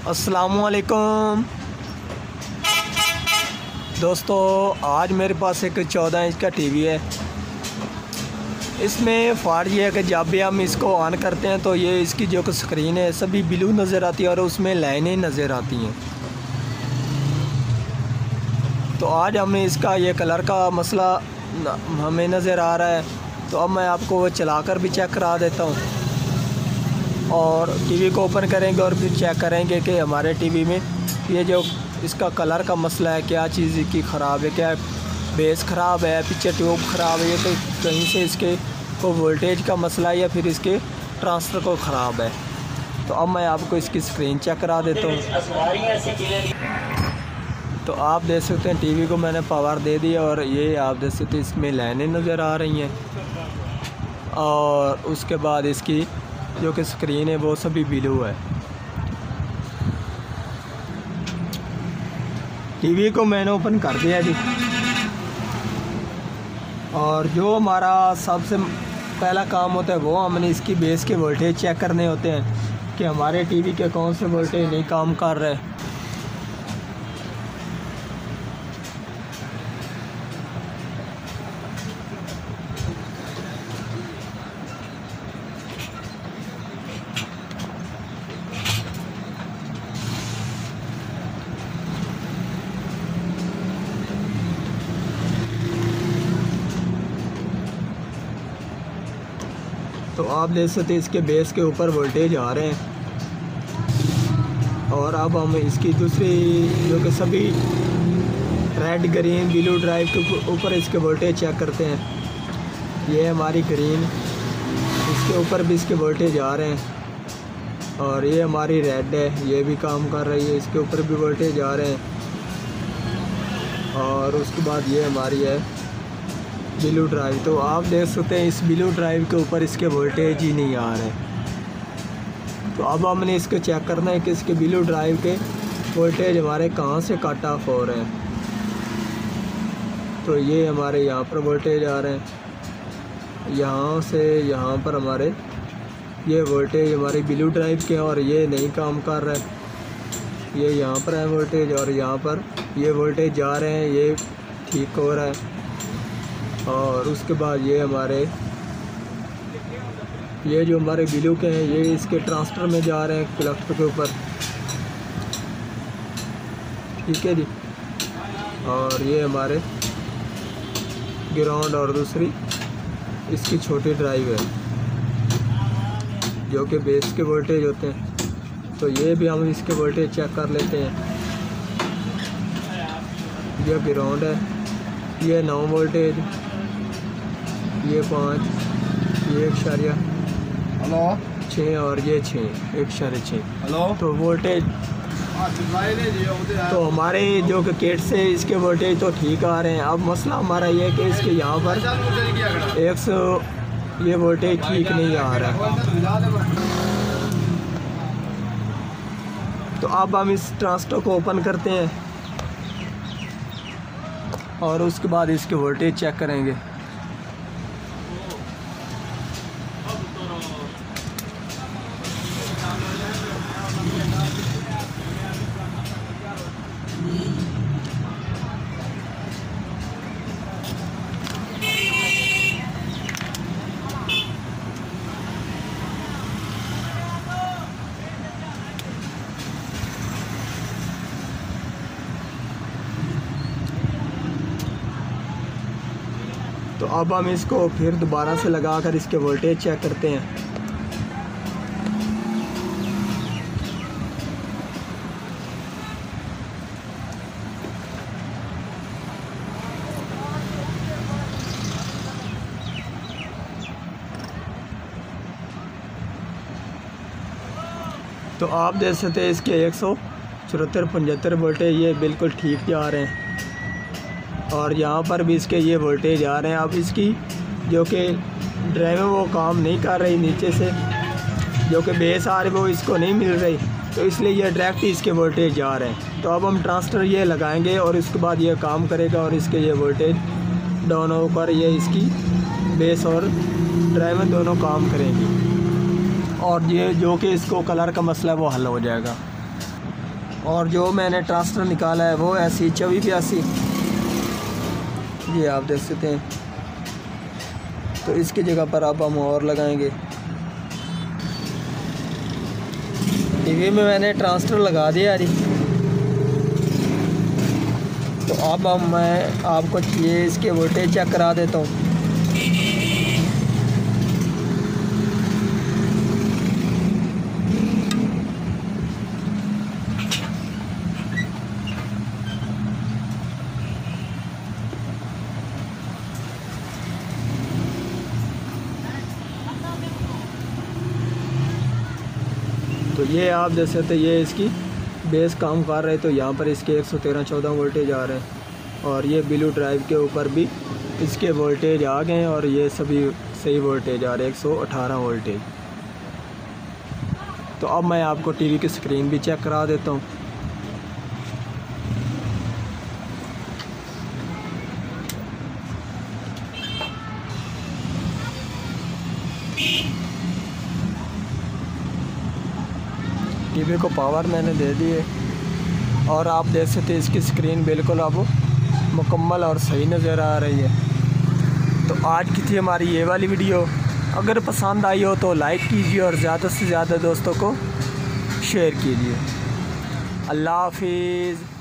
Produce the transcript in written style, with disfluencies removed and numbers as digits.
अस्सलामुअलैकुम दोस्तों, आज मेरे पास एक 14 इंच का टीवी है। इसमें फ़ाल्ट ये है कि जब भी हम इसको ऑन करते हैं तो ये इसकी जो कि स्क्रीन है सभी ब्लू नज़र आती है और उसमें लाइनें नज़र आती हैं। तो आज हमें इसका ये कलर का मसला हमें नज़र आ रहा है, तो अब मैं आपको वो चलाकर भी चेक करा देता हूँ और टीवी को ओपन करेंगे और फिर चेक करेंगे कि हमारे टीवी में ये जो इसका कलर का मसला है, क्या चीज़ की ख़राब है, क्या बेस ख़राब है, पीछे ट्यूब ख़राब है, तो कहीं से इसके को वोल्टेज का मसला है या फिर इसके ट्रांसफ़र को ख़राब है। तो अब मैं आपको इसकी स्क्रीन चेक करा देता हूँ। तो आप देख सकते हैं टीवी को मैंने पावर दे दिया और ये आप देख सकते हैं इसमें लाइनें नज़र आ रही हैं और उसके बाद इसकी जो कि स्क्रीन है वो सभी ब्लू है। टीवी को मैंने ओपन कर दिया जी, और जो हमारा सबसे पहला काम होता है वो हमने इसकी बेस के वोल्टेज चेक करने होते हैं कि हमारे टीवी के कौन से वोल्टेज नहीं काम कर रहे। तो आप देख सकते हैं इसके बेस के ऊपर वोल्टेज आ रहे हैं और अब हम इसकी दूसरी जो कि सभी रेड ग्रीन ब्लू ड्राइव के ऊपर इसके वोल्टेज चेक करते हैं। ये हमारी ग्रीन, इसके ऊपर भी इसके वोल्टेज आ रहे हैं और ये हमारी रेड है, ये भी काम कर रही है, इसके ऊपर भी वोल्टेज आ रहे हैं। और उसके बाद ये हमारी है ब्लू ड्राइव। तो आप देख सकते हैं इस ब्लू ड्राइव के ऊपर इसके वोल्टेज ही नहीं आ रहे। तो अब हमने इसको चेक करना है कि इसके ब्लू ड्राइव के वोल्टेज हमारे कहाँ से कट ऑफ हो रहे हैं। तो ये हमारे यहाँ पर वोल्टेज आ रहे हैं, यहाँ से यहाँ पर हमारे ये वोल्टेज हमारी ब्लू ड्राइव के और ये नहीं काम कर रहा है। ये यहाँ पर है वोल्टेज और यहाँ पर ये वोल्टेज जा रहे हैं, ये ठीक हो रहा है। और उसके बाद ये हमारे ये जो हमारे ब्लू के हैं ये इसके ट्रांसफर में जा रहे हैं कलेक्टर के ऊपर, ठीक है जी। और ये हमारे ग्राउंड और दूसरी इसकी छोटी ड्राइव है जो कि बेस के वोल्टेज होते हैं। तो ये भी हम इसके वोल्टेज चेक कर लेते हैं। ये ग्राउंड है, ये 9 वोल्टेज, ये 5, ये 1.6 और ये 1.6। हेलो। तो वोल्टेज तो हमारे जो कि किट से इसके वोल्टेज तो ठीक आ रहे हैं। अब मसला हमारा ये है कि इसके यहाँ पर 100 ये वोल्टेज ठीक नहीं आ रहा है। तो अब हम इस ट्रांजिस्टर को ओपन करते हैं और उसके बाद इसके वोल्टेज चेक करेंगे। तो अब हम इसको फिर दोबारा से लगाकर इसके वोल्टेज चेक करते हैं। तो आप देख सकते हैं इसके 174-75 वोल्टेज ये बिल्कुल ठीक जा रहे हैं और यहाँ पर भी इसके ये वोल्टेज आ रहे हैं। अब इसकी जो कि ड्राइव है वो काम नहीं कर रही, नीचे से जो कि बेस आ रही वो इसको नहीं मिल रही, तो इसलिए ये डायरेक्ट ही इसके वोल्टेज जा रहे हैं। तो अब हम ट्रांजिस्टर ये लगाएंगे और इसके बाद ये काम करेगा और इसके ये वोल्टेज डाउन होकर ये इसकी बेस और ड्राइव दोनों काम करेंगी और ये जो कि इसको कलर का मसला है वो हल हो जाएगा। और जो मैंने ट्रांसफर निकाला है वो ऐसी 2482, ये आप देख सकते हैं। तो इसकी जगह पर अब हम और लगाएंगे। टीवी में मैंने ट्रांसफर लगा दिया जी। तो अब मैं आपको ये इसके वोल्टेज चेक करा देता हूँ। तो ये आप देख सकते हैं, ये इसकी बेस काम कर रहे, तो यहाँ पर इसके 113-14 वोल्टेज आ रहे हैं। और ये ब्लू ड्राइव के ऊपर भी इसके वोल्टेज आ गए हैं और ये सभी सही वोल्टेज आ रहे हैं, 118 वोल्टेज। तो अब मैं आपको टीवी की स्क्रीन भी चेक करा देता हूँ। टीवी को पावर मैंने दे दी है और आप देख सकते हैं इसकी स्क्रीन बिल्कुल अब मुकम्मल और सही नज़र आ रही है। तो आज की थी हमारी ये वाली वीडियो। अगर पसंद आई हो तो लाइक कीजिए और ज़्यादा से ज़्यादा दोस्तों को शेयर कीजिए। अल्लाह हाफिज़।